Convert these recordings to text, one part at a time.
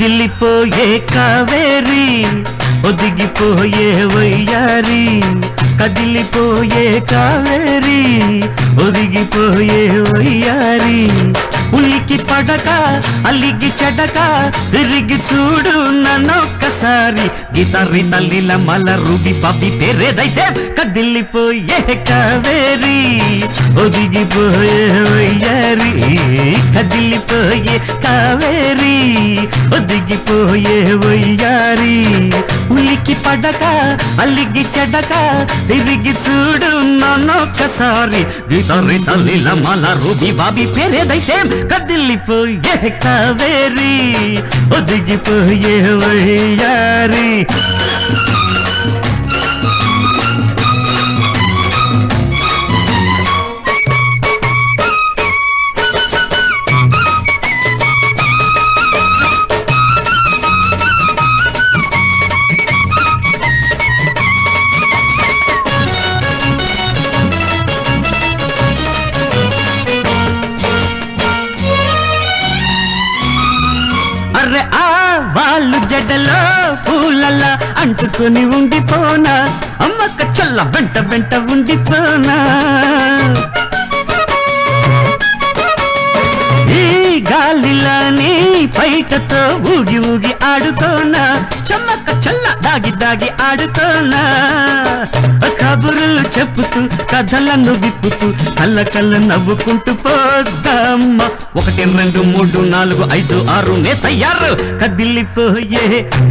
కదిలిపోయే కావేరి ఒదిగిపోయే వయ్యారి కదిలిపోయే కావేరి ఒదిగిపోయే వయ్యారి ఉలికి పడక అలిగి చెడక తిరిగి చూడు నన్నొక్కసారి గితరి తల్లిల మల రుబి పబ్బి తెరేదైతే కదిలిపోయే కావేరి ఒదిగిపోయే వయ్యారి కదిలిపోయే కావేరి ఒదిగిపోయే వయ్యారి ఉలికి పడక అలిగి చెడక తిరిగి చూడు నన్నొక్కసారి గితరి తల్లిల మల రుబి బాబి తెరేదైతే కదిలిపోయే కావేరి ఒదిగిపోయే వయ్యారి అర్రె ఆ వాళ్ళు జడలో పూలలా అంటుకొని ఉండిపోనా అమ్మక్క చల్ల వెంట వెంట ఉండిపోనా ఈ గాలిలోని పైటతో ఊగి ఊగి ఆడుకోనా చమ్మక్క చల్ల దాగి దాగి ఆడుకోనా కబుర్లు చెప్పుతూ కథలను విప్పుతూ కళ్ళ కళ్ళ నవ్వుకుంటూ పోద్దమ్మ 1 2 3 4 5 6 నే తయారు కదిలిపోయే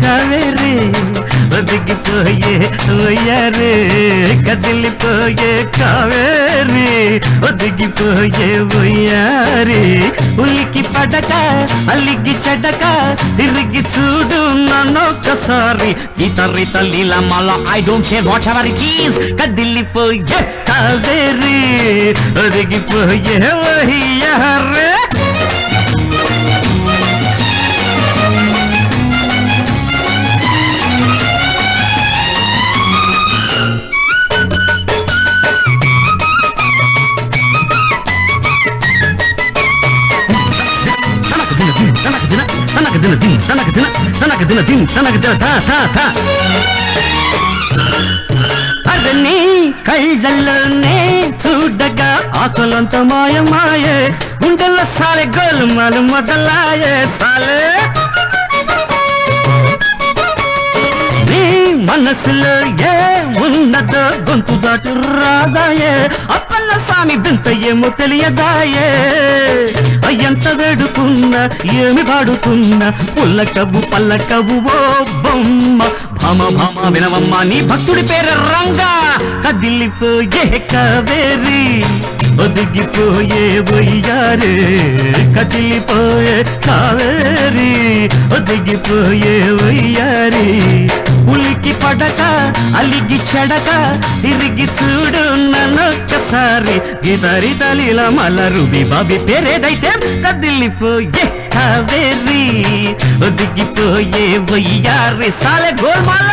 కావేరి ఒదిగిపోయే వయ్యారి కదిలిపోయే కావేరి ఒదిగిపోయే వయ్యారి ఉలికి పడక అలిగి చెడక తిరిగి చూడు నన్నొక్కసారి ఇతరి తల్లిల మల I don't care whatever it is కదిలిపోయే కావేరి ఒదిగిపోయే వయ్యారి అదని కళ్ళల్లోనే చూడగా ఆకలంత మాయమాయే గుండెల్లో సాలే గోలుమాలు మొదలాయే సాలే నీ మనసులో ఏ ఉన్నదో గొంతు దాటు రాదాయే అప్పల్ల సామి వింత ఏమో తెలియదాయే ఎంత వేడుకున్నా ఏమి పాడుతున్నా పుల్లకబు పల్లకబు ఓ బొమ్మ భామ భామ వినవమ్మ నీ భక్తుడి పేరు రంగా కదిలిపోయే కావేరి ఒదిగిపోయే వయ్యారి కదిలిపోయే కావేరి ఒదిగిపోయే వయ్యారి ఉలికి పడక అలిగి చెడక తిరిగి చూడు నన్నొక్కసారి గితరి తలిల మలరుబి బాబి తెరేదైతే కదిలిపోయే కావేరి ఒదిగిపోయే వయ్యారి సాలే గోల్మాల